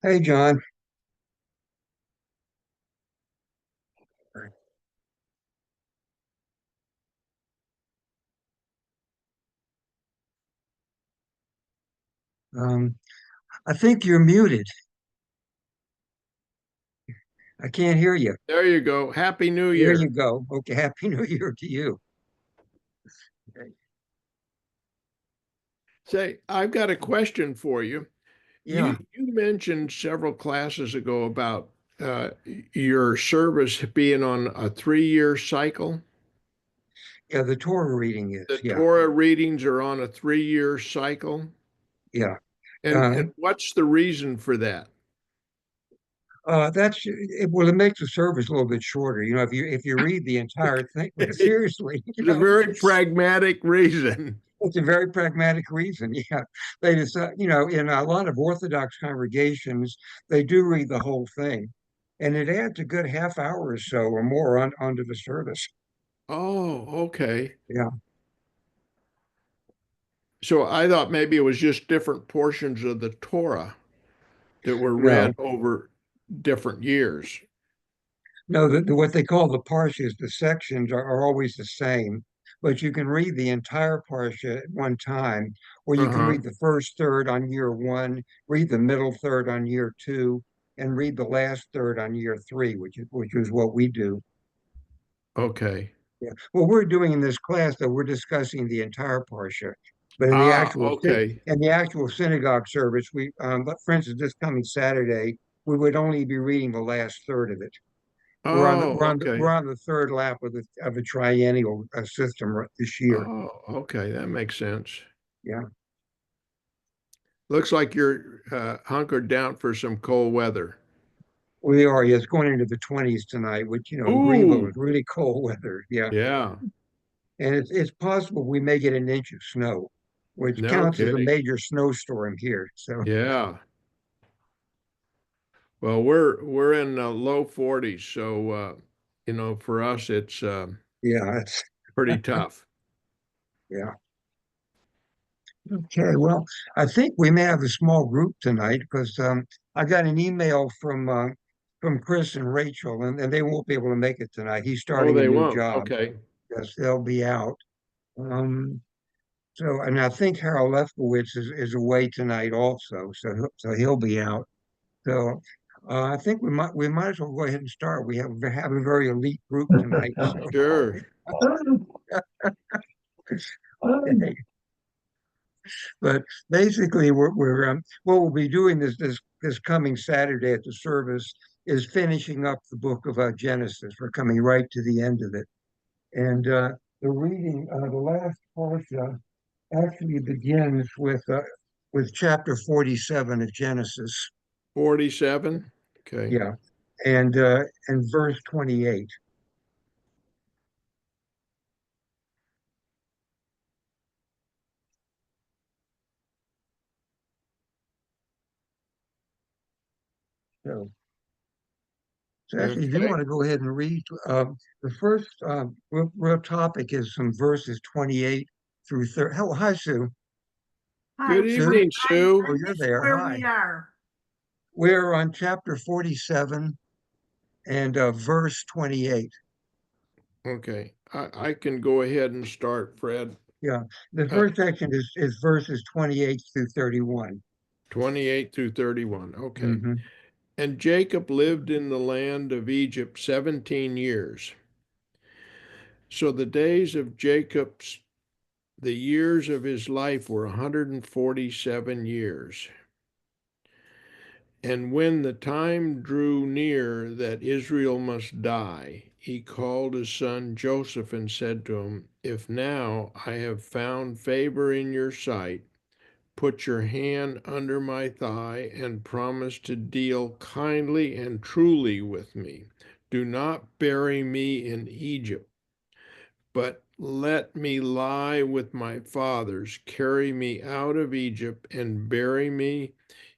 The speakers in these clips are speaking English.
Hey, John. Um, I think you're muted. I can't hear you. There you go. Happy New There Year. you go. Okay, Happy New Year to you. Okay. Say, I've got a question for you. Yeah, You mentioned several classes ago about your service being on a 3-year cycle. yeah, the Torah reading is. The Yeah, Torah readings are on a 3-year cycle. yeah. And what's the reason for that? That's it, well, it makes the service a little bit shorter. If you read the entire thing, but It's seriously, a very pragmatic reason. it's a very pragmatic reason. Yeah, they just in a lot of Orthodox congregations, they do read the whole thing, and it adds a good half hour or so or more onto the service. Oh, okay. Yeah, So I thought maybe it was just different portions of the Torah that were read no, over different years. no, what they call the parshas, the sections are always the same, but you can read the entire parsha at one time, or you can Uh-huh. read the first third on year one, read the middle third on year two, and read the last third on year three, which is what we do. Okay. Yeah. What we're doing in this class, though, we're discussing the entire parsha, but Okay. in the actual synagogue service, but for instance, this coming Saturday, we would only be reading the last third of it. Oh, We're okay. on the third lap of a triennial system this year. Oh, okay. That makes sense. Yeah, Looks like you're hunkered down for some cold weather. we are. Yeah, it's going into the 20s tonight, which in Greenville Ooh, is really cold weather. Yeah, yeah. and it's possible we may get an inch of snow, which No counts as a kidding. major snowstorm here. So Yeah. Well, we're in the low 40s, so for us it's yeah, it's pretty tough. yeah. Okay, well, I think we may have a small group tonight because I got an email from Chris and Rachel, and they won't be able to make it tonight. He's Oh, starting a they new won't. job. Okay. Yes, they'll be out. Um, and I think Harold Lefkowitz is away tonight also, so he'll be out. So I think we might as well go ahead and start. We have a very elite group tonight. So Sure. but basically, what we'll be doing this coming Saturday at the service is finishing up the book of Genesis. We're coming right to the end of it, and the last portion actually begins with chapter 47 of Genesis. 47. Okay. Yeah, and verse 28. So, so actually, if you Okay. want to go ahead and read the first real topic is some verses 28 through 30. Oh, hi, Sue. Good Hi, Sue. evening, Oh, Sue. I you're missed there. where Hi. we are. We're on chapter 47 and verse 28. Okay. I can go ahead and start, Fred. Yeah. The Uh, first section is verses 28 through 31. 28 through 31. Okay. Hmm. And Jacob lived in the land of Egypt 17 years. So the days of Jacob's, the years of his life were 147 years. And when the time drew near that Israel must die, he called his son Joseph and said to him, If now I have found favor in your sight, put your hand under my thigh and promise to deal kindly and truly with me. Do not bury me in Egypt, but let me lie with my fathers. Carry me out of Egypt and bury me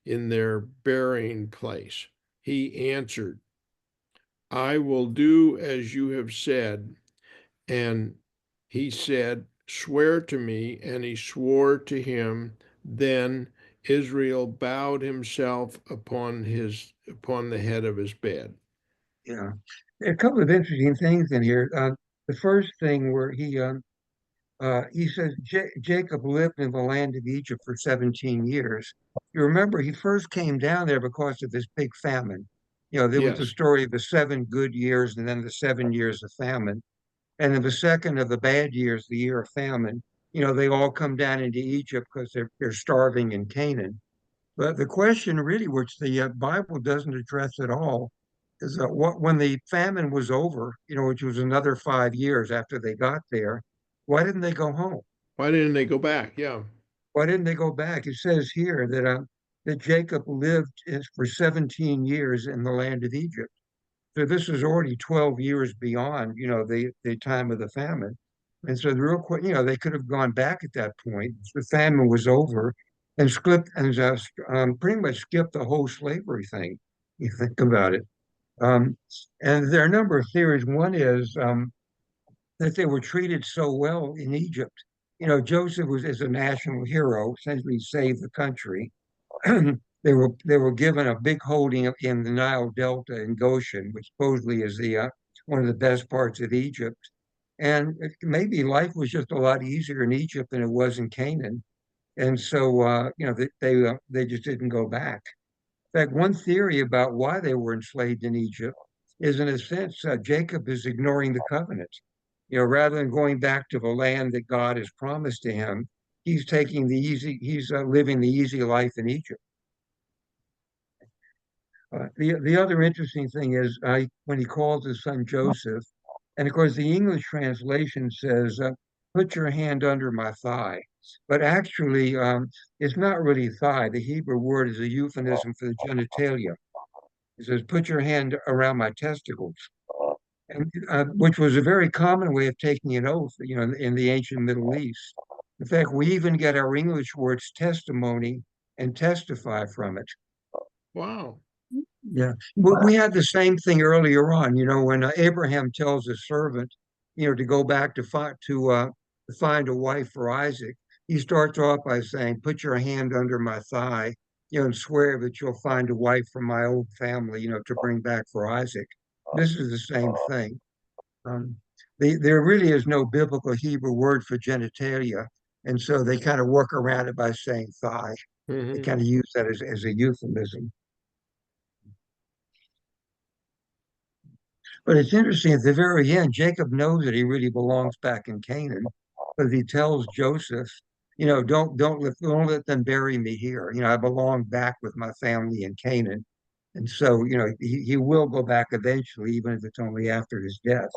in their burying place. He answered, I will do as you have said. And he said, Swear to me. And he swore to him. Then Israel bowed himself upon the head of his bed. Yeah. There are a couple of interesting things in here. The first thing where he says Jacob lived in the land of Egypt for 17 years. You remember he first came down there because of this big famine. There was the Yes. story of the 7 good years and then the 7 years of famine. And then the second of the bad years, the year of famine, they all come down into Egypt because they're starving in Canaan. But the question really, which the Bible doesn't address at all, is what when the famine was over, which was another 5 years after they got there, why didn't they go home? Why didn't they go back? Yeah. Why didn't they go back? It says here that Jacob lived for 17 years in the land of Egypt. So this is already 12 years beyond, the time of the famine. And so the real, they could have gone back at that point. The famine was over and pretty much skipped the whole slavery thing. You think about it. Um, and there are a number of theories. One is that they were treated so well in Egypt. Joseph is a national hero, essentially saved the country. They were given a big holding in the Nile Delta in Goshen, which supposedly is the one of the best parts of Egypt. And maybe life was just a lot easier in Egypt than it was in Canaan. And so, they just didn't go back. In fact, one theory about why they were enslaved in Egypt is, in a sense, Jacob is ignoring the covenant. Rather than going back to the land that God has promised to him, he's living the easy life in Egypt. The other interesting thing is when he calls his son Joseph, and of course the English translation says, "Put your hand under my thigh," but actually it's not really thigh. The Hebrew word is a euphemism for the genitalia. It says, "Put your hand around my testicles," and which was a very common way of taking an oath, in the ancient Middle East. In fact, we even get our English words testimony and testify from it. Wow. Yeah, we had the same thing earlier on. When Abraham tells his servant, to go back to find a wife for Isaac, he starts off by saying, "Put your hand under my thigh, and swear that you'll find a wife from my old family, to bring back for Isaac." This is the same thing. Um, there really is no biblical Hebrew word for genitalia, and so they kind of work around it by saying thigh. They Hmm. kind of use that as a euphemism. But it's interesting at the very end, Jacob knows that he really belongs back in Canaan, because he tells Joseph, don't let them bury me here. I belong back with my family in Canaan. And so, he will go back eventually, even if it's only after his death.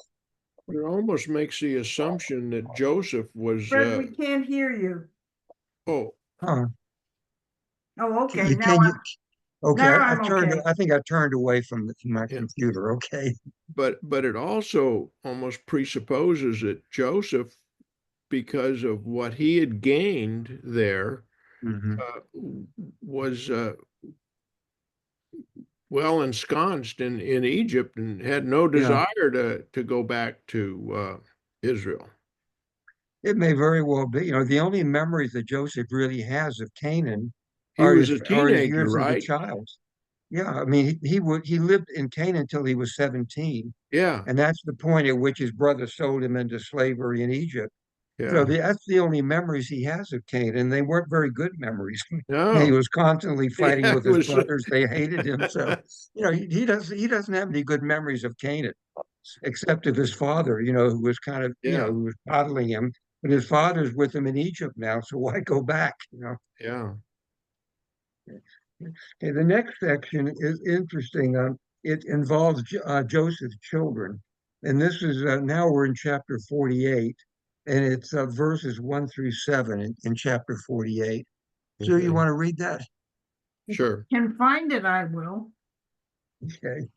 It almost makes the assumption that Joseph was, Fred, we can't hear you. oh, Huh. Oh, okay. You can you okay, Now I I'm turned okay. I think I turned away from my yeah. computer. Okay. But it also almost presupposes that Joseph, because of what he had gained there, Hmm. uh, was well ensconced in Egypt and had no Yeah. desire to go back to Israel. It may very well be. The only memories that Joseph really has of Canaan He are was his a are his teenager, years as a right? child. Yeah, I mean, he lived in Canaan until he was 17, Yeah, and that's the point at which his brother sold him into slavery in Egypt. So yeah. that's the only memories he has of Canaan, and they weren't very good memories. He No, was constantly fighting yeah, with it his was. brothers; they hated him. So, he doesn't have any good memories of Canaan, except of his father, who was kind of, Yeah, who was coddling him. But his father's with him in Egypt now, so why go back? yeah. Okay, the next section is interesting. It involves Joseph's children. And this is now we're in chapter 48, and it's verses 1 through 7 in chapter 48. So you Okay, want to read that? sure. Can find it, I will. Okay.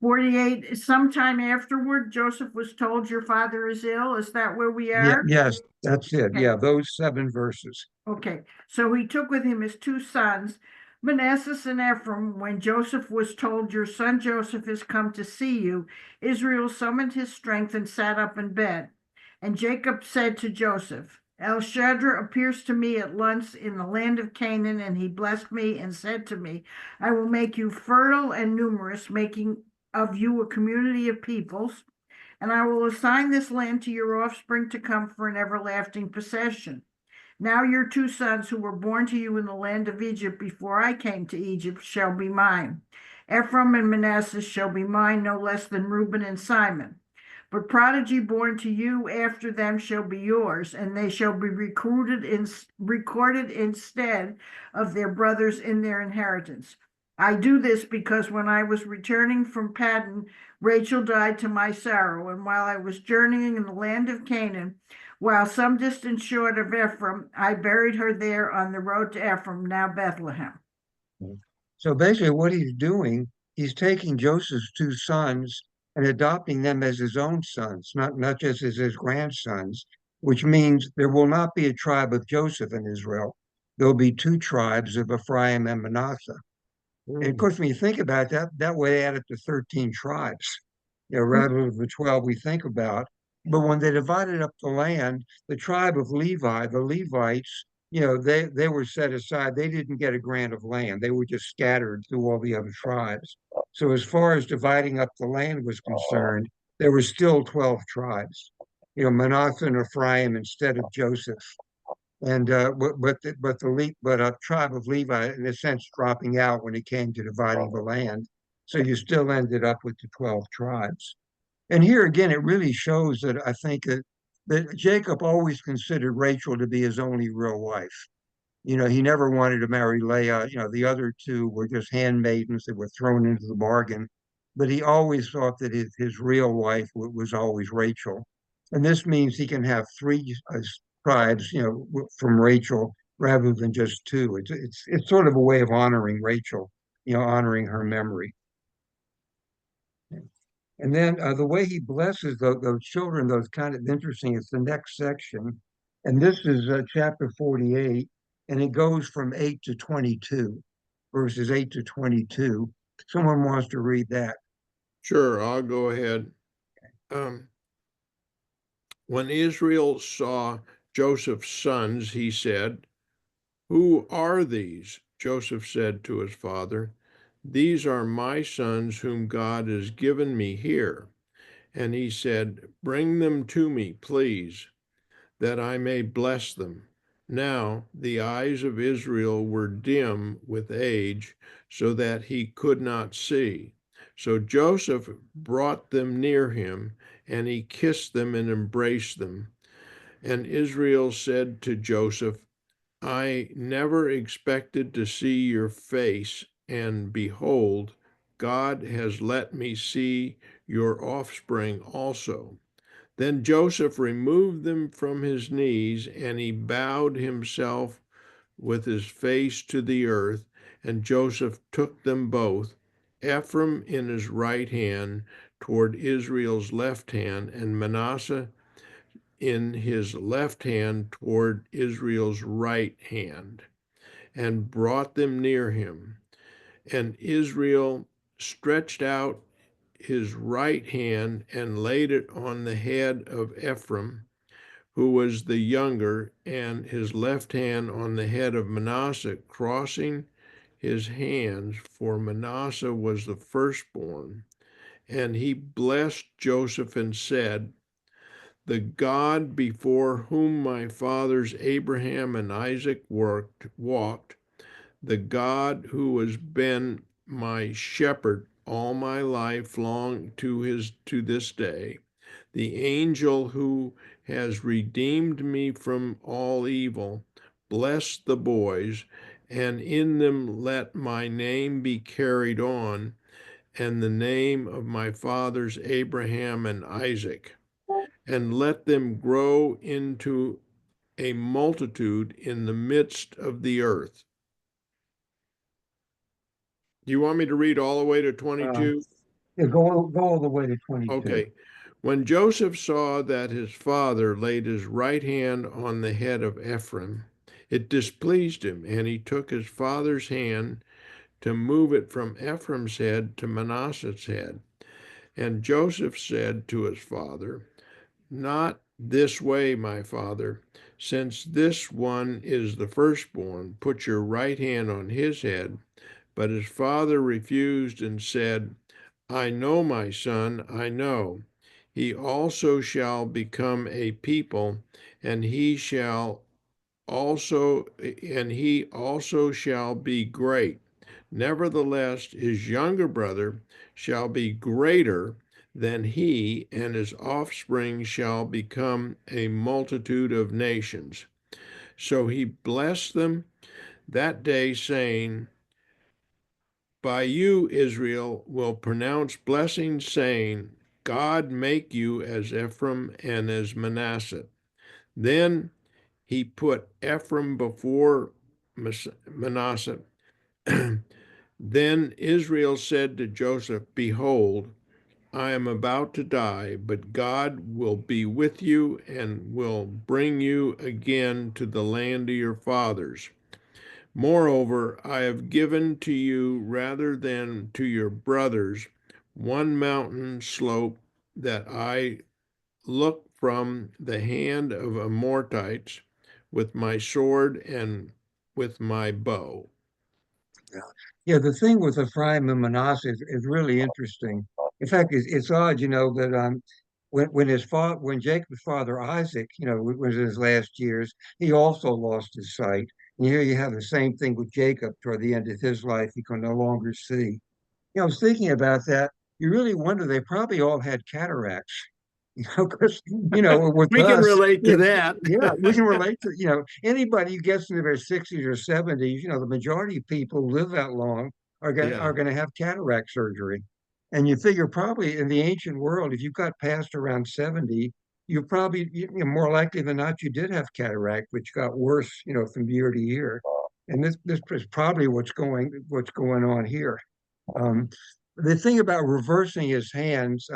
48, sometime afterward, Joseph was told, your father is ill. Is that where we Yeah, are? yes, that's it. Okay. Yeah, those 7 verses. Okay, so he took with him his two sons, Manasseh and Ephraim. When Joseph was told, your son Joseph has come to see you, Israel summoned his strength and sat up in bed. And Jacob said to Joseph, El Shaddai appears to me at once in the land of Canaan, and he blessed me and said to me, I will make you fertile and numerous, making of you a community of peoples, and I will assign this land to your offspring to come for an everlasting possession. Now your two sons who were born to you in the land of Egypt before I came to Egypt shall be mine. Ephraim and Manasseh shall be mine no less than Reuben and Simon. But prodigy born to you after them shall be yours, and they shall be recorded instead of their brothers in their inheritance. I do this because when I was returning from Paddan, Rachel died to my sorrow, and while I was journeying in the land of Canaan, while some distance short of Ephraim. I buried her there on the road to Ephraim, now Bethlehem. So basically, what he's doing, he's taking Joseph's two sons and adopting them as his own sons, not just as his grandsons, which means there will not be a tribe of Joseph in Israel. There'll be two tribes of Ephraim and Manasseh. And of course, when you think about that, that way add up to 13 tribes, rather than the 12 we think about. But when they divided up the land, the tribe of Levi, the Levites, they were set aside. They didn't get a grant of land. They were just scattered through all the other tribes. So as far as dividing up the land was concerned, there were still 12 tribes. Manasseh and Ephraim instead of Joseph. And but tribe of Levi, in a sense, dropping out when it came to dividing the land. So you still ended up with the 12 tribes. And here again, it really shows that I think that Jacob always considered Rachel to be his only real wife. He never wanted to marry Leah. The other two were just handmaidens that were thrown into the bargain. But he always thought that his real wife was always Rachel. And this means he can have three tribes, from Rachel rather than just two. It's sort of a way of honoring Rachel, honoring her memory. And then the way he blesses those children, those kind of interesting. It's the next section, and this is chapter 48, and it goes from 8 to 22, verses 8 to 22. Someone wants to read that. Sure, I'll go ahead. When Israel saw Joseph's sons, he said, "Who are these?" Joseph said to his father, "These are my sons whom God has given me here." And he said, "Bring them to me, please, that I may bless them." Now the eyes of Israel were dim with age, so that he could not see. So Joseph brought them near him, and he kissed them and embraced them. And Israel said to Joseph, "I never expected to see your face, and behold, God has let me see your offspring also." Then Joseph removed them from his knees, and he bowed himself with his face to the earth. And Joseph took them both, Ephraim in his right hand toward Israel's left hand, and Manasseh in his left hand toward Israel's right hand, and brought them near him. And Israel stretched out his right hand and laid it on the head of Ephraim, who was the younger, and his left hand on the head of Manasseh, crossing his hands, for Manasseh was the firstborn. And he blessed Joseph and said, "The God before whom my fathers Abraham and Isaac walked, the God who has been my shepherd all my life long to this day, the angel who has redeemed me from all evil, bless the boys, and in them let my name be carried on, and the name of my fathers Abraham and Isaac, and let them grow into a multitude in the midst of the earth." Do you want me to read all the way to Uh, 22? yeah, go all the way to 22. Okay. When Joseph saw that his father laid his right hand on the head of Ephraim, it displeased him, and he took his father's hand to move it from Ephraim's head to Manasseh's head. And Joseph said to his father, "Not this way, my father. Since this one is the firstborn, put your right hand on his head." But his father refused and said, "I know, my son, I know. He also shall become a people, and he also shall be great. Nevertheless, his younger brother shall be greater than he, and his offspring shall become a multitude of nations." So he blessed them that day, saying, "By you, Israel will pronounce blessings, saying, God make you as Ephraim and as Manasseh." Then he put Ephraim before Manasseh. Then Israel said to Joseph, Behold, I am about to die, but God will be with you and will bring you again to the land of your fathers. Moreover, I have given to you rather than to your brothers one mountain slope that I look from the hand of Amorites with my sword and with my bow. Yeah, yeah. The thing with Ephraim and Manasseh is really interesting. In fact, it's odd, that when Jacob's father Isaac, was in his last years, he also lost his sight. And here you have the same thing with Jacob toward the end of his life; he can no longer see. I was thinking about that. You really wonder they probably all had cataracts. Because with We can us, relate to that. yeah, we can relate to anybody who gets into their 60s or 70s. The majority of people who live that long are going Yeah. are going to have cataract surgery, and you figure probably in the ancient world, if you got past around 70, you probably more likely than not you did have cataract, which got worse, from year to year, and this is probably what's going on here. Um, the thing about reversing his hands.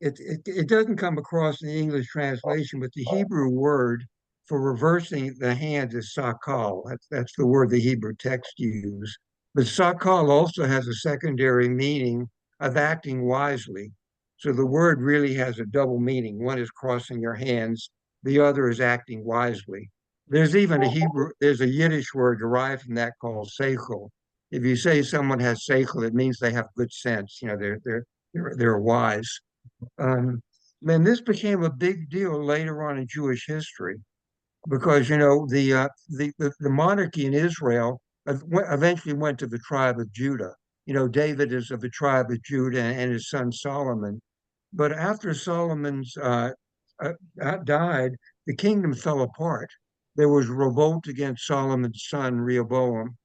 It doesn't come across in the English translation, but the Hebrew word for reversing the hand is sakal. That's the word the Hebrew text use. But sakal also has a secondary meaning of acting wisely. So the word really has a double meaning. One is crossing your hands, the other is acting wisely. There's a Yiddish word derived from that called seichel. If you say someone has seichel, it means they have good sense. They're wise. Um, and this became a big deal later on in Jewish history because the monarchy in Israel eventually went to the tribe of Judah. David is of the tribe of Judah and his son Solomon. But after Solomon's died, the kingdom fell apart. There was revolt against Solomon's son Rehoboam,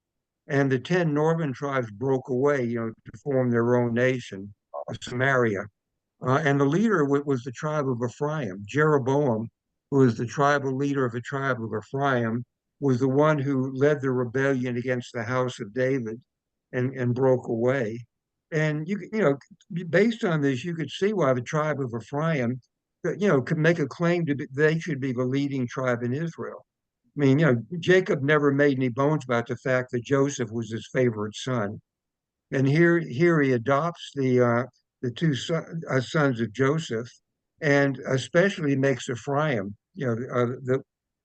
and the 10 northern tribes broke away, to form their own nation, Samaria. And the leader was the tribe of Ephraim. Jeroboam, who was the tribal leader of the tribe of Ephraim, was the one who led the rebellion against the house of David and broke away. And based on this, you could see why the tribe of Ephraim, could make a claim they should be the leading tribe in Israel. I mean, Jacob never made any bones about the fact that Joseph was his favorite son. And here he adopts the two sons of Joseph, and especially makes Ephraim,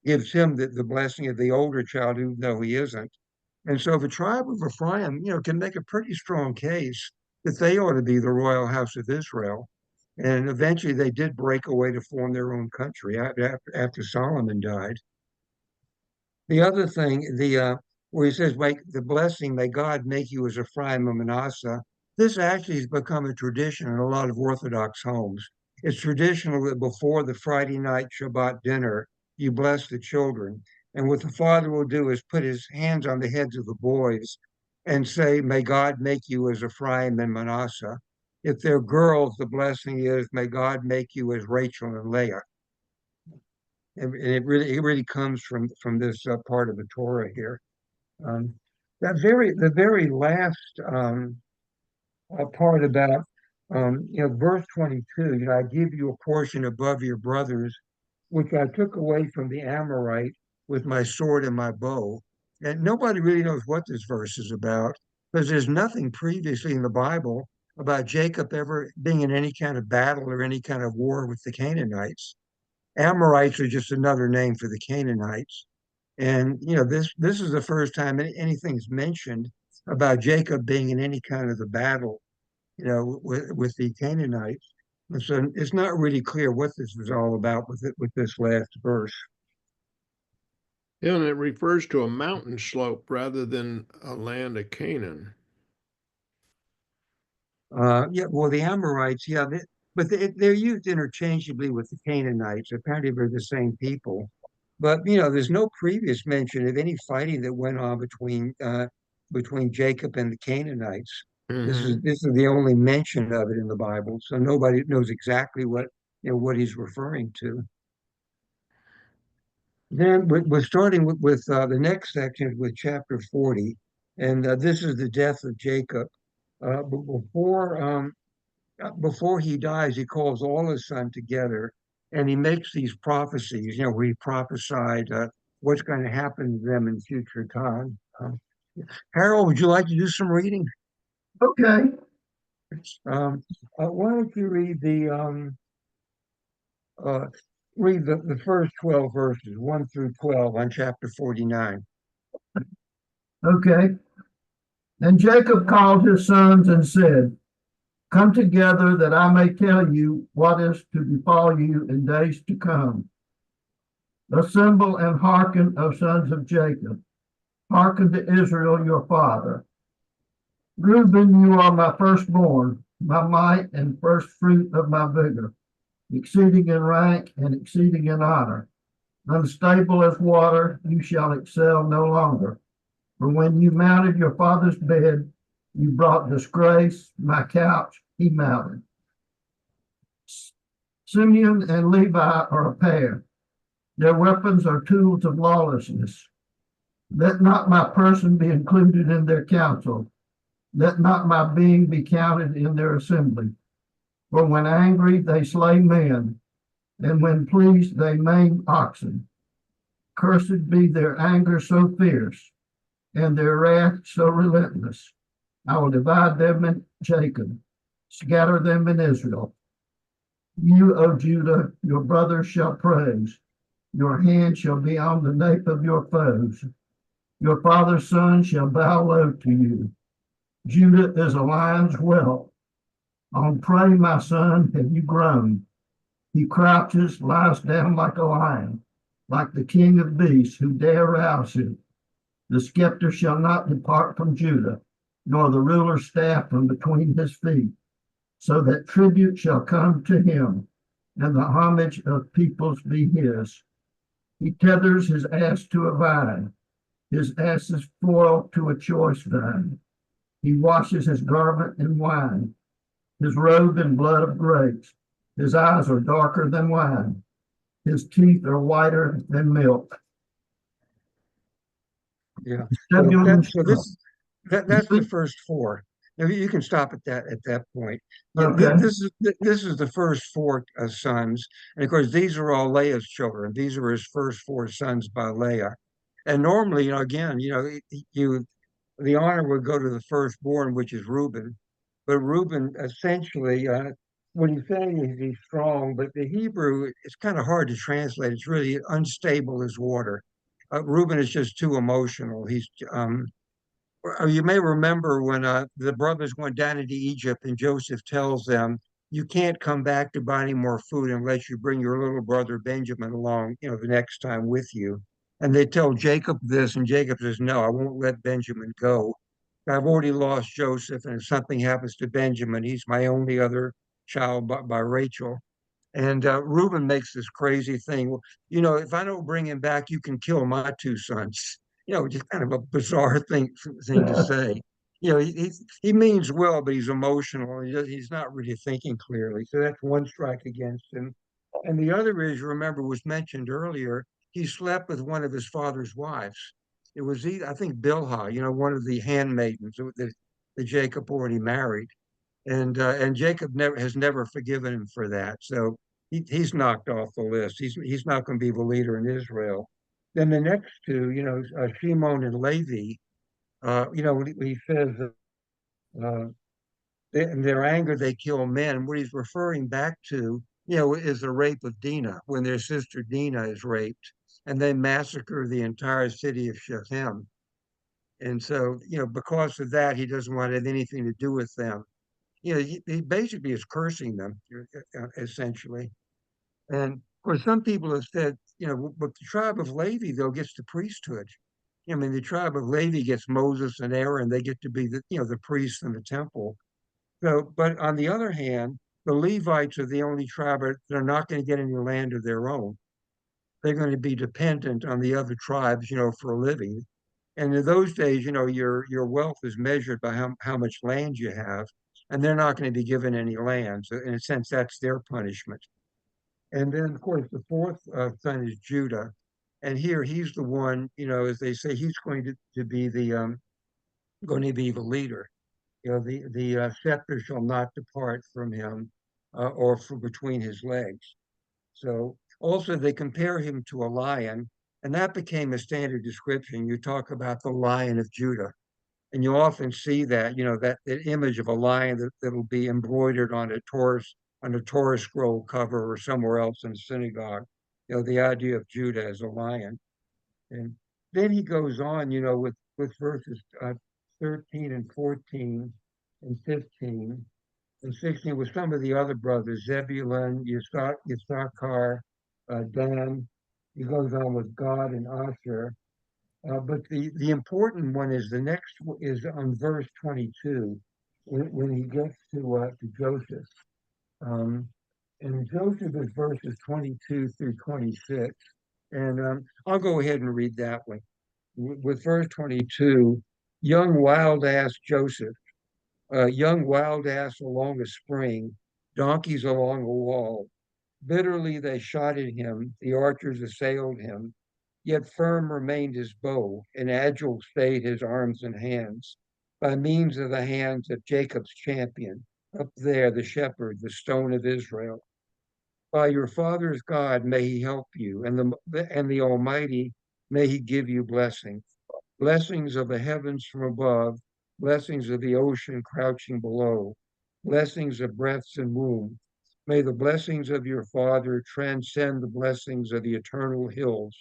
gives him the blessing of the older child, who though he isn't. And so the tribe of Ephraim, can make a pretty strong case that they ought to be the royal house of Israel. And eventually they did break away to form their own country after Solomon died. The other thing, where he says, "Make the blessing, may God make you as Ephraim and Manasseh." This actually has become a tradition in a lot of Orthodox homes. It's traditional that before the Friday night Shabbat dinner, you bless the children. And what the father will do is put his hands on the heads of the boys and say, "May God make you as Ephraim and Manasseh." If they're girls, the blessing is, "May God make you as Rachel and Leah." And it really comes from this part of the Torah here. Um, the very last part about verse 22. I give you a portion above your brothers, which I took away from the Amorite with my sword and my bow. And nobody really knows what this verse is about because there's nothing previously in the Bible about Jacob ever being in any kind of battle or any kind of war with the Canaanites. Amorites are just another name for the Canaanites. And this is the first time anything's mentioned about Jacob being in any kind of a battle, with the Canaanites. And so it's not really clear what this is all about with this last verse. And it refers to a mountain slope rather than a land of Canaan. Yeah, well, the Amorites, yeah, but they're used interchangeably with the Canaanites. Apparently, they're the same people. But there's no previous mention of any fighting that went on between Jacob and the Canaanites. This is Hmm. this is the only mention of it in the Bible, so nobody knows exactly what he's referring to. Then we're starting with the next section with chapter 40, and this is the death of Jacob. But before he dies, he calls all his sons together, and he makes these prophecies. Where he prophesied what's going to happen to them in future time. Harold, would you like to do some reading? Okay. Why don't you uh, read the first 12 verses, 1 through 12 on chapter 49. Okay. And Jacob called his sons and said, come together that I may tell you what is to befall you in days to come. Assemble and hearken, O sons of Jacob. Hearken to Israel your father. Reuben, you are my firstborn, my might and first fruit of my vigor, exceeding in rank and exceeding in honor. Unstable as water, you shall excel no longer. For when you mounted your father's bed, you brought disgrace, my couch he mounted. Simeon and Levi are a pair. Their weapons are tools of lawlessness. Let not my person be included in their council. Let not my being be counted in their assembly. For when angry, they slay men, and when pleased, they maim oxen. Cursed be their anger so fierce, and their wrath so relentless. I will divide them in Jacob, scatter them in Israel. You, O Judah, your brothers shall praise. Your hand shall be on the nape of your foes. Your father's son shall bow low to you. Judah is a lion's whelp. On prey, my son, have you grown. He crouches, lies down like a lion, like the king of beasts who dare rouse him. The scepter shall not depart from Judah, nor the ruler's staff from between his feet, so that tribute shall come to him, and the homage of peoples be his. He tethers his ass to a vine, his ass's foal to a choice vine. He washes his garment in wine, his robe in blood of grapes. His eyes are darker than wine. His teeth are whiter than milk. Yeah. Zebulun So that's the first four. Now, you can stop at that point. Yeah, Okay. this is the first four sons, and of course these are all Leah's children. These are his first four sons by Leah, and normally, again, you the honor would go to the firstborn, which is Reuben, but Reuben essentially. What he's saying is he's strong, but the Hebrew it's kind of hard to translate. It's really unstable as water. Reuben is just too emotional. You may remember when the brothers went down into Egypt and Joseph tells them, you can't come back to buy any more food unless you bring your little brother Benjamin along, the next time with you. And they tell Jacob this, and Jacob says, no, I won't let Benjamin go. I've already lost Joseph, and if something happens to Benjamin, he's my only other child by Rachel. And Reuben makes this crazy thing. Well, if I don't bring him back, you can kill my two sons. Just kind of a bizarre thing to say. He means well, but he's emotional. He's not really thinking clearly. So that's one strike against him. And the other is, remember, was mentioned earlier. He slept with one of his father's wives. It was, I think, Bilhah, one of the handmaidens that Jacob already married, and Jacob has never forgiven him for that. So he's knocked off the list. He's not going to be the leader in Israel. Then the next two, Shimon and Levi, he says, uh, in their anger they kill men. What he's referring back to, is the rape of Dinah, when their sister Dinah is raped, and they massacre the entire city of Shechem. And so, because of that, he doesn't want to have anything to do with them. He basically is cursing them, essentially. And of course, some people have said, but the tribe of Levi, though, gets the priesthood. I mean, the tribe of Levi gets Moses and Aaron, they get to be the priests in the temple. So, but on the other hand, the Levites are the only tribe that are not going to get any land of their own. They're going to be dependent on the other tribes, for a living. And in those days, your wealth is measured by how much land you have, and they're not going to be given any land. So in a sense, that's their punishment. And then, of course, the fourth son is Judah. And here he's the one, as they say, he's going to be the leader. The scepter shall not depart from him, or from between his legs. So also they compare him to a lion, and that became a standard description. You talk about the Lion of Judah, and you often see that, that image of a lion that'll be embroidered on a Torah scroll cover or somewhere else in a synagogue. The idea of Judah as a lion. And then he goes on, with verses 13 and 14 and 15 and 16 with some of the other brothers, Zebulun, Issachar, Dan. He goes on with God and Asher. But the important one is the next is on verse 22 when he gets to Joseph. Um, and Joseph is verses 22 through 26. And I'll go ahead and read that one. With verse 22, young wild ass Joseph, young wild ass along a spring, donkeys along a wall. Bitterly they shot at him, the archers assailed him, yet firm remained his bow, and agile stayed his arms and hands, by means of the hands of Jacob's champion, up there the shepherd, the stone of Israel. By your father's God may he help you, and the Almighty may he give you blessing. Blessings of the heavens from above, blessings of the ocean crouching below, blessings of breaths and womb. May the blessings of your father transcend the blessings of the eternal hills,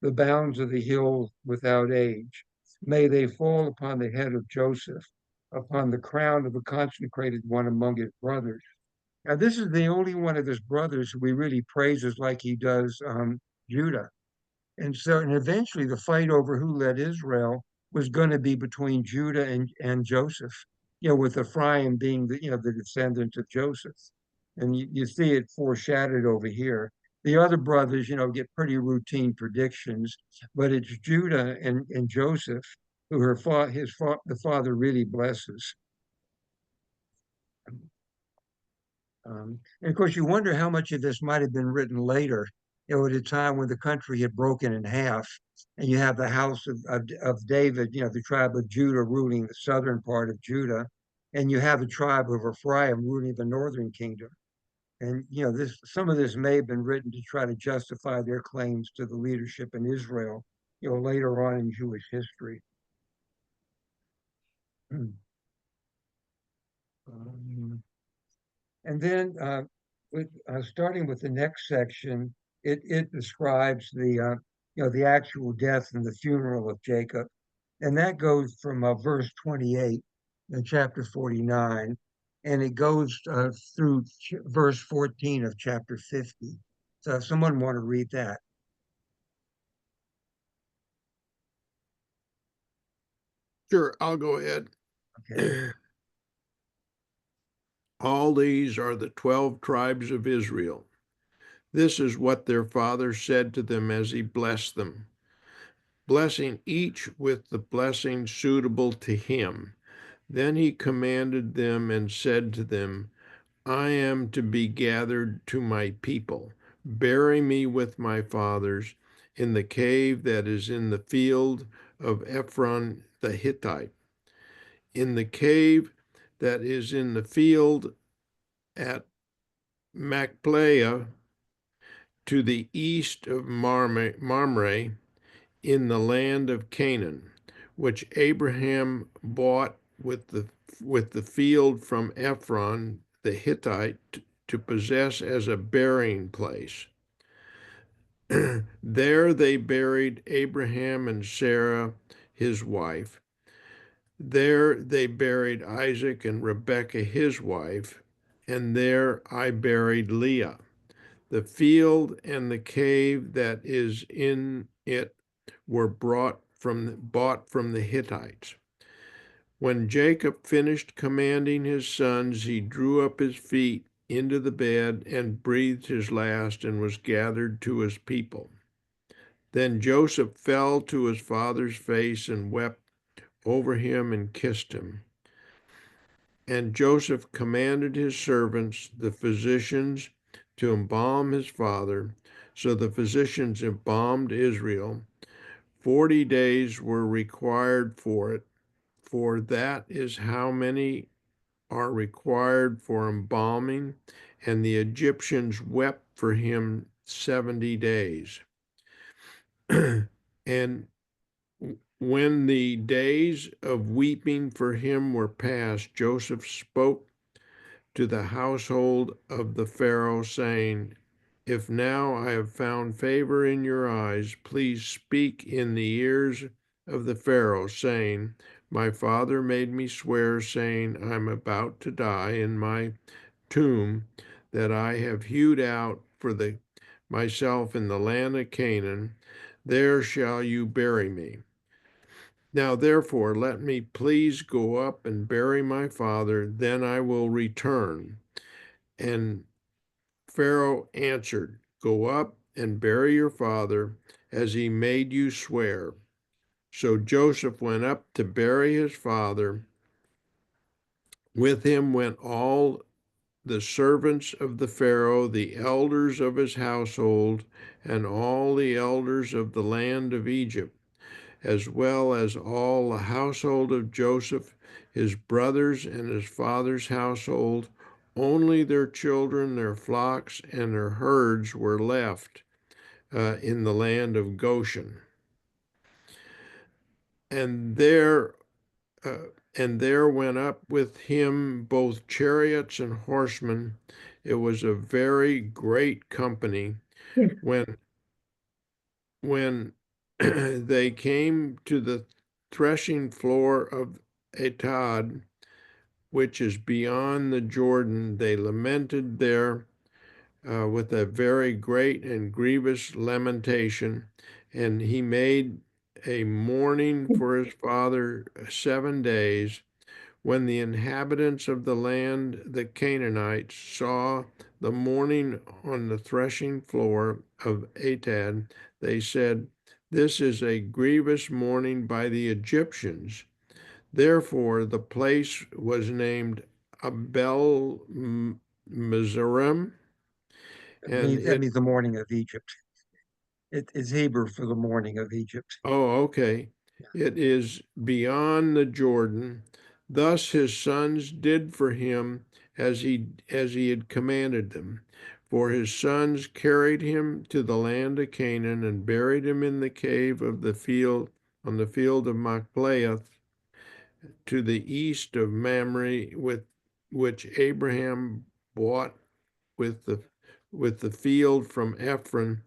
the bounds of the hills without age. May they fall upon the head of Joseph, upon the crown of the consecrated one among his brothers. Now, this is the only one of his brothers who he really praises like he does Judah. And eventually the fight over who led Israel was going to be between Judah and Joseph, with Ephraim being the descendant of Joseph. And you see it foreshadowed over here. The other brothers, get pretty routine predictions, but it's Judah and Joseph who the father really blesses. And of course, you wonder how much of this might have been written later, at a time when the country had broken in half, and you have the house of David, the tribe of Judah ruling the southern part of Judah, and you have the tribe of Ephraim ruling the northern kingdom. And some of this may have been written to try to justify their claims to the leadership in Israel, later on in Jewish history. Um, And then, starting with the next section, it describes the actual death and the funeral of Jacob, and that goes from verse 28 in chapter 49, and it goes through verse 14 of chapter 50. So, if someone want to read that, Sure, I'll go ahead. okay. All these are the 12 tribes of Israel. This is what their father said to them as he blessed them, blessing each with the blessing suitable to him. Then he commanded them and said to them, I am to be gathered to my people. Bury me with my fathers in the cave that is in the field of Ephron the Hittite, in the cave that is in the field at Machpelah, to the east of Mamre, in the land of Canaan, which Abraham bought with the field from Ephron the Hittite to possess as a burying place. There they buried Abraham and Sarah, his wife. There they buried Isaac and Rebekah, his wife, and there I buried Leah. The field and the cave that is in it were bought from the Hittites. When Jacob finished commanding his sons, he drew up his feet into the bed and breathed his last and was gathered to his people. Then Joseph fell to his father's face and wept over him and kissed him. And Joseph commanded his servants, the physicians, to embalm his father. So the physicians embalmed Israel. 40 days were required for it, for that is how many are required for embalming, and the Egyptians wept for him 70 days. And when the days of weeping for him were past, Joseph spoke to the household of the Pharaoh, saying, If now I have found favor in your eyes, please speak in the ears of the Pharaoh, saying, My father made me swear, saying, I'm about to die in my tomb that I have hewed out for myself in the land of Canaan. There shall you bury me. Now therefore let me please go up and bury my father, then I will return. And Pharaoh answered, Go up and bury your father, as he made you swear. So Joseph went up to bury his father. With him went all the servants of the Pharaoh, the elders of his household, and all the elders of the land of Egypt, as well as all the household of Joseph, his brothers, and his father's household. Only their children, their flocks, and their herds were left in the land of Goshen. And there and there went up with him both chariots and horsemen. It was a very great company. When they came to the threshing floor of Atad, which is beyond the Jordan, they lamented there with a very great and grievous lamentation. And he made a mourning for his father 7 days. When the inhabitants of the land, the Canaanites, saw the mourning on the threshing floor of Atad, they said, This is a grievous mourning by the Egyptians. Therefore, the place was named Abel Mizraim, and That it, means the morning of Egypt. It's Hebrew for the morning of Egypt. oh, okay, it is beyond the Jordan. Thus his sons did for him as he had commanded them. For his sons carried him to the land of Canaan and buried him in the cave of the field on the field of Machpelah to the east of Mamre, with which Abraham bought with the field from Ephron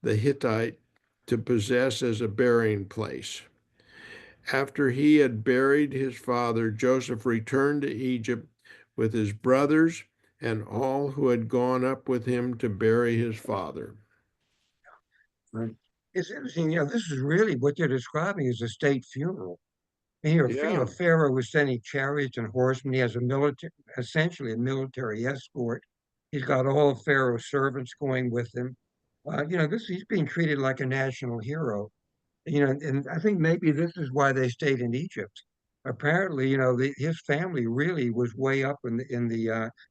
the Hittite to possess as a burying place. After he had buried his father, Joseph returned to Egypt with his brothers and all who had gone up with him to bury his father. Right? It's interesting, this is really what you're describing as a state funeral. And Yeah. Pharaoh was sending chariots and horsemen. He has essentially a military escort. He's got all of Pharaoh's servants going with him. He's being treated like a national hero. And I think maybe this is why they stayed in Egypt. Apparently, his family really was way up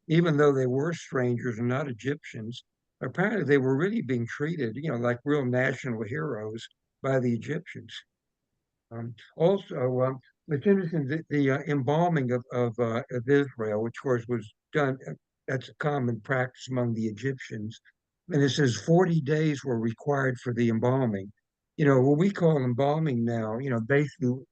even though they were strangers and not Egyptians, apparently they were really being treated, like real national heroes by the Egyptians. Also, it's interesting that the embalming of Israel, which of course was done, that's a common practice among the Egyptians. And it says 40 days were required for the embalming. What we call embalming now, basically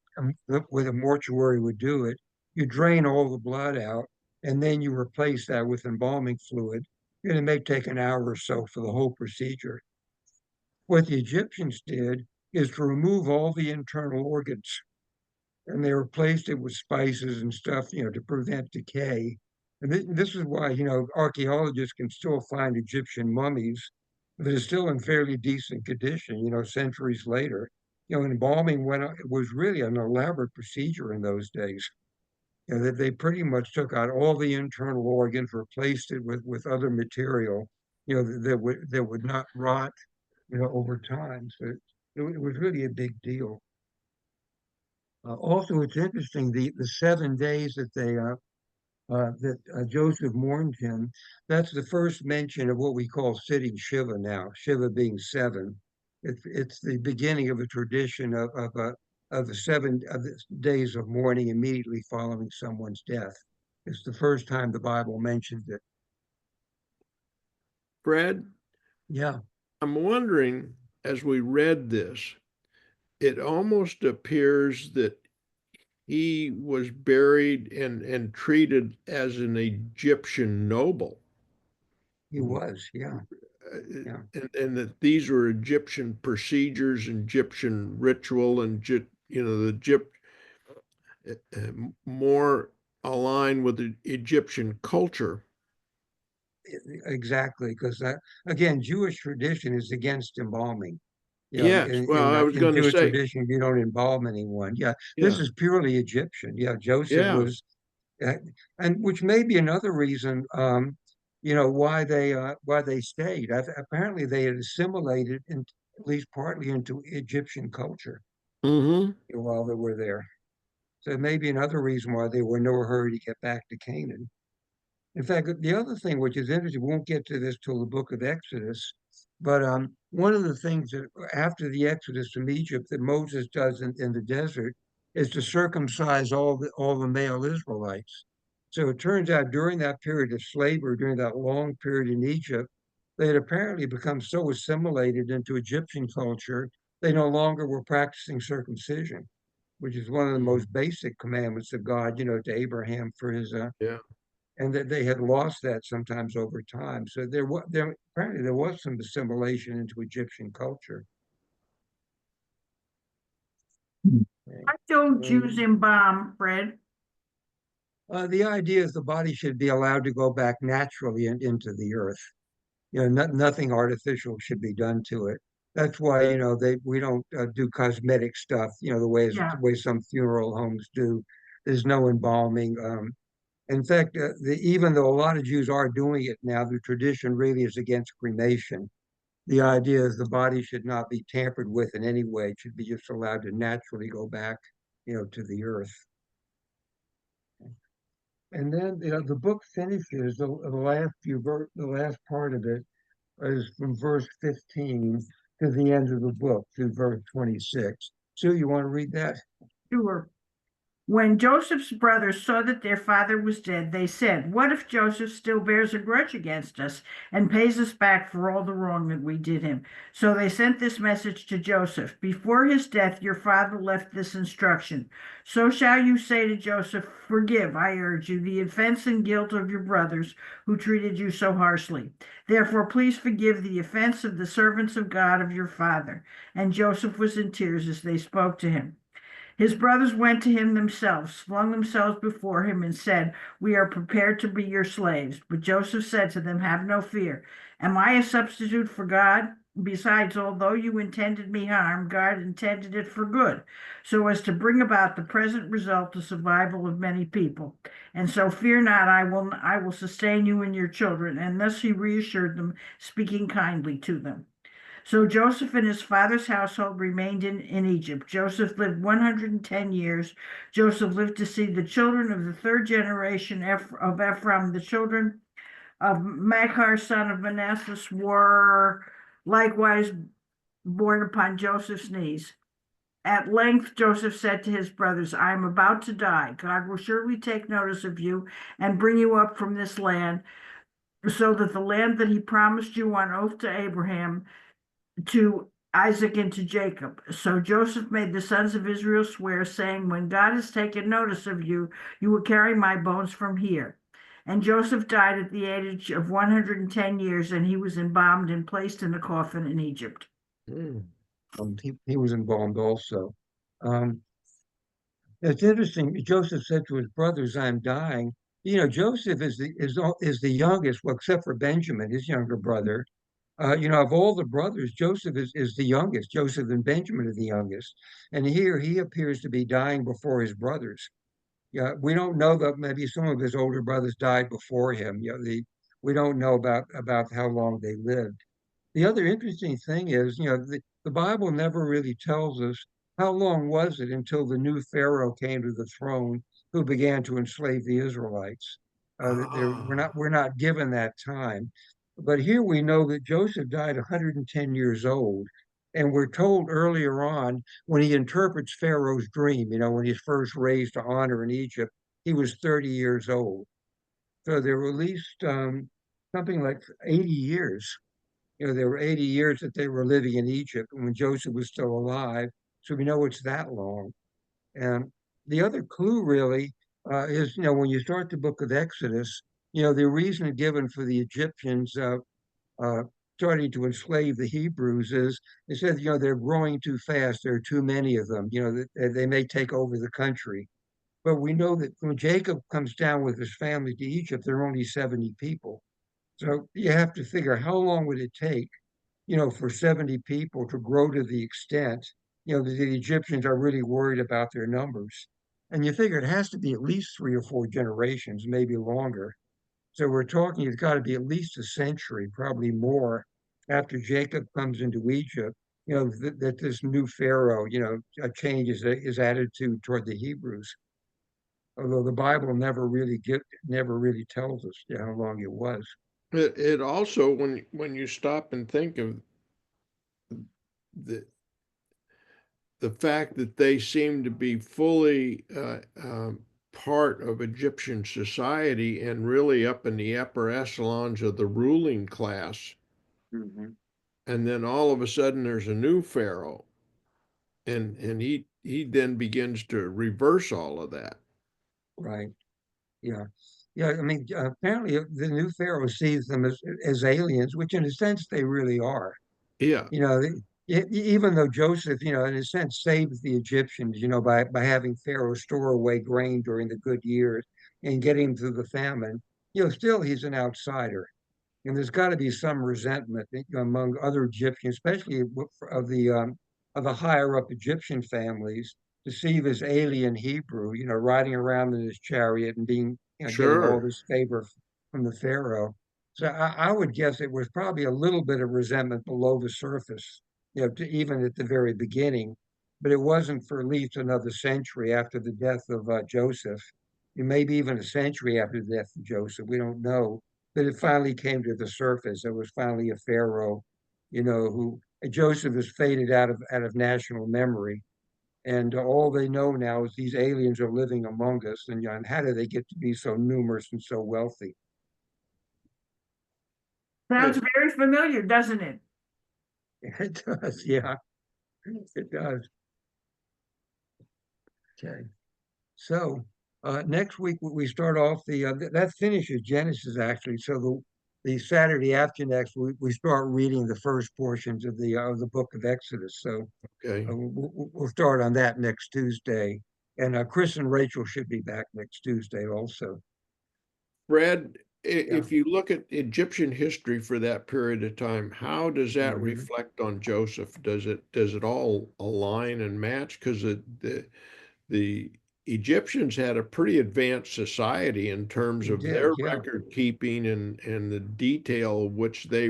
the way the mortuary would do it, you drain all the blood out and then you replace that with embalming fluid. And it may take an hour or so for the whole procedure. What the Egyptians did is to remove all the internal organs and they replaced it with spices and stuff, to prevent decay. And this is why, archaeologists can still find Egyptian mummies that are still in fairly decent condition, centuries later. Embalming was really an elaborate procedure in those days. That they pretty much took out all the internal organs, replaced it with other material, that would not rot, over time. So it was really a big deal. Also, it's interesting the 7 days that that Joseph mourned him. That's the first mention of what we call sitting Shiva now, Shiva being seven. It's the beginning of a tradition of the days of mourning immediately following someone's death. It's the first time the Bible mentions it. Fred, Yeah, I'm wondering, as we read this, it almost appears that he was buried and treated as an Egyptian noble. he was. Yeah, yeah. And that these were Egyptian procedures, Egyptian ritual, and the more aligned with the Egyptian culture. Exactly, because again, Jewish tradition is against embalming. Yeah, Yes, well, I was in going to Jewish say, tradition, you don't embalm anyone. Yeah, this yeah, is purely Egyptian. Yeah, Joseph yeah, was, uh, and which may be another reason, why they stayed. Apparently, they had assimilated, at least partly, into Egyptian culture mm-hmm. while they were there. So it may be another reason why they were in no hurry to get back to Canaan. In fact, the other thing which is interesting, we won't get to this till the book of Exodus, but one of the things that after the Exodus from Egypt that Moses does in the desert is to circumcise all the male Israelites. So it turns out during that period of slavery, during that long period in Egypt, they had apparently become so assimilated into Egyptian culture, they no longer were practicing circumcision, which is one of the most basic commandments of God, to Abraham for his Yeah. and that they had lost that sometimes over time. So there apparently there was some assimilation into Egyptian culture. Okay. Why don't Jews And, embalm, Fred? the idea is the body should be allowed to go back naturally into the earth. Nothing artificial should be done to it. That's why we don't do cosmetic stuff. The Yeah. way some funeral homes do. There's no embalming. In fact, even though a lot of Jews are doing it now, the tradition really is against cremation. The idea is the body should not be tampered with in any way. It should be just allowed to naturally go back, to the earth. And then, the book finishes the last part of it is from verse 15 to the end of the book, through verse 26. Sue, you want to read that? Sure. When Joseph's brothers saw that their father was dead, they said, "What if Joseph still bears a grudge against us and pays us back for all the wrong that we did him?" So they sent this message to Joseph: "Before his death, your father left this instruction. So shall you say to Joseph, 'Forgive, I urge you, the offense and guilt of your brothers who treated you so harshly. Therefore, please forgive the offense of the servants of God of your father.'" And Joseph was in tears as they spoke to him. His brothers went to him themselves, flung themselves before him, and said, "We are prepared to be your slaves." But Joseph said to them, "Have no fear. Am I a substitute for God? Besides, although you intended me harm, God intended it for good, so as to bring about the present result, the survival of many people. And so fear not, I will sustain you and your children." And thus he reassured them, speaking kindly to them. So Joseph and his father's household remained in Egypt. Joseph lived 110 years. Joseph lived to see the children of the third generation of Ephraim. The children of Machir, son of Manasseh, were likewise born upon Joseph's knees. At length, Joseph said to his brothers, "I am about to die. God will surely take notice of you and bring you up from this land, so that the land that he promised you on oath to Abraham, to Isaac, and to Jacob." So Joseph made the sons of Israel swear, saying, "When God has taken notice of you, you will carry my bones from here." And Joseph died at the age of 110 years, and he was embalmed and placed in a coffin in Egypt. Mm. He was embalmed also. Um, it's interesting. Joseph said to his brothers, "I'm dying." Joseph is the youngest, well, except for Benjamin, his younger brother. Of all the brothers, Joseph is the youngest. Joseph and Benjamin are the youngest. And here he appears to be dying before his brothers. Yeah, we don't know that maybe some of his older brothers died before him. We don't know about how long they lived. The other interesting thing is, the Bible never really tells us how long was it until the new Pharaoh came to the throne who began to enslave the Israelites. We're not given that time. But here we know that Joseph died 110 years old. And we're told earlier on when he interprets Pharaoh's dream, when he's first raised to honor in Egypt, he was 30 years old. So there were at least something like 80 years. There were 80 years that they were living in Egypt when Joseph was still alive. So we know it's that long. And the other clue really is, when you start the book of Exodus, the reason given for the Egyptians uh, starting to enslave the Hebrews is they said, they're growing too fast. There are too many of them. They may take over the country. But we know that when Jacob comes down with his family to Egypt, there are only 70 people. So you have to figure how long would it take, for 70 people to grow to the extent, that the Egyptians are really worried about their numbers. And you figure it has to be at least 3 or 4 generations, maybe longer. So we're talking, it's got to be at least a century, probably more, after Jacob comes into Egypt, that this new Pharaoh, changes his attitude toward the Hebrews. Although the Bible never really tells us how long it was. It also, when you stop and think of the the fact that they seem to be fully part of Egyptian society and really up in the upper echelons of the ruling class, Mhm. and then all of a sudden there's a new pharaoh, and he then begins to reverse all of that. Right. Yeah. Yeah. I mean, apparently the new Pharaoh sees them as aliens, which in a sense they really are. Yeah, You know, even though Joseph, in a sense, saves the Egyptians, by having Pharaoh store away grain during the good years and getting through the famine, still he's an outsider. And there's got to be some resentment among other Egyptians, especially of the higher up Egyptian families, to see this alien Hebrew, riding around in his chariot and getting all sure. this favor from the Pharaoh. So I would guess it was probably a little bit of resentment below the surface, even at the very beginning. But it wasn't for at least another century after the death of Joseph, maybe even a century after the death of Joseph. We don't know, but it finally came to the surface. There was finally a Pharaoh, who Joseph has faded out of national memory, and all they know now is these aliens are living among us, and how do they get to be so numerous and so wealthy? Sounds very familiar, doesn't it? It does, yeah, it does. Okay, so next week we start off that finishes Genesis actually. So the Saturday after next, we start reading the first portions of the book of Exodus. So Okay. we'll start on that next Tuesday, and Chris and Rachel should be back next Tuesday also. Fred, Yeah. if you look at Egyptian history for that period of time, how does that Mhm. reflect on Joseph? Does it all align and match? Because the Egyptians had a pretty advanced society in terms He of did, their yeah. record keeping and the detail of which they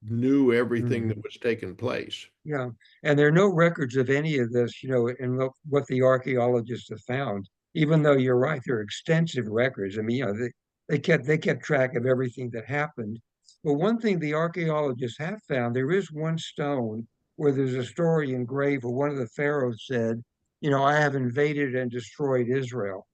knew everything that Mhm. was taking place. Yeah, and there are no records of any of this, in what the archaeologists have found. Even though you're right, there are extensive records. I mean, they kept track of everything that happened. But one thing the archaeologists have found, there is one stone where there's a story engraved where one of the pharaohs said, I have invaded and destroyed Israel.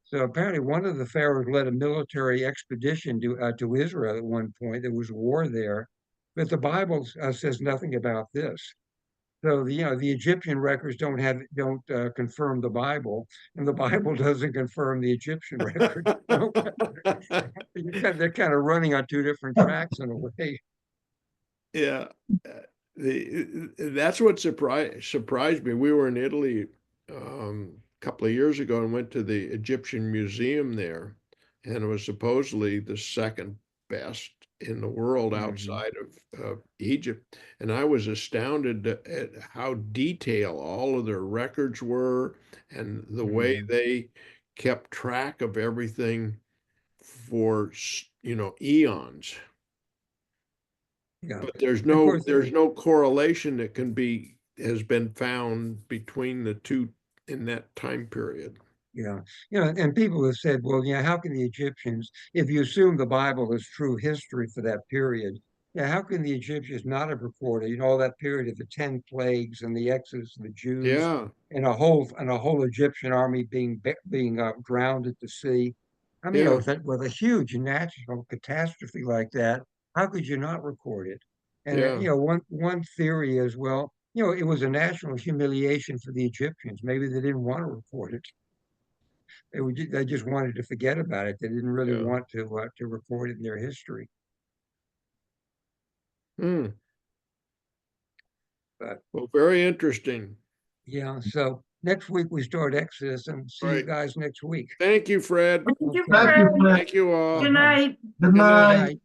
So apparently, one of the pharaohs led a military expedition to Israel at one point. There was war there, but the Bible says nothing about this. So the Egyptian records don't confirm the Bible, and the Bible doesn't confirm the Egyptian record. They're kind of running on two different tracks in a way. Yeah, that's what surprised me. We were in Italy a couple of years ago and went to the Egyptian museum there, and it was supposedly the second best in the world Hmm. outside of Egypt. And I was astounded at how detailed all of their records were and the way Hmm. they kept track of everything for, eons. Yeah, But there's of no course. there's no correlation that has been found between the two in that time period. Yeah, and people have said, well, how can the Egyptians, if you assume the Bible is true history for that period, how can the Egyptians not have recorded, all that period of the 10 plagues and the exodus of the Jews Yeah, and a whole Egyptian army being drowned at the sea? I mean, yeah, with a huge natural catastrophe like that, how could you not record it? And yeah, one theory is, well, it was a national humiliation for the Egyptians. Maybe they didn't want to record it. They just wanted to forget about it. They didn't really yeah. want to record it in their history. Hmm. But Well, very interesting. yeah, so next week we start Exodus, and see you Right. guys next week. Thank you, Fred. Thank you, Okay. Thank you, Fred. Fred. Thank you all. Good night. Good Good night. night. Night.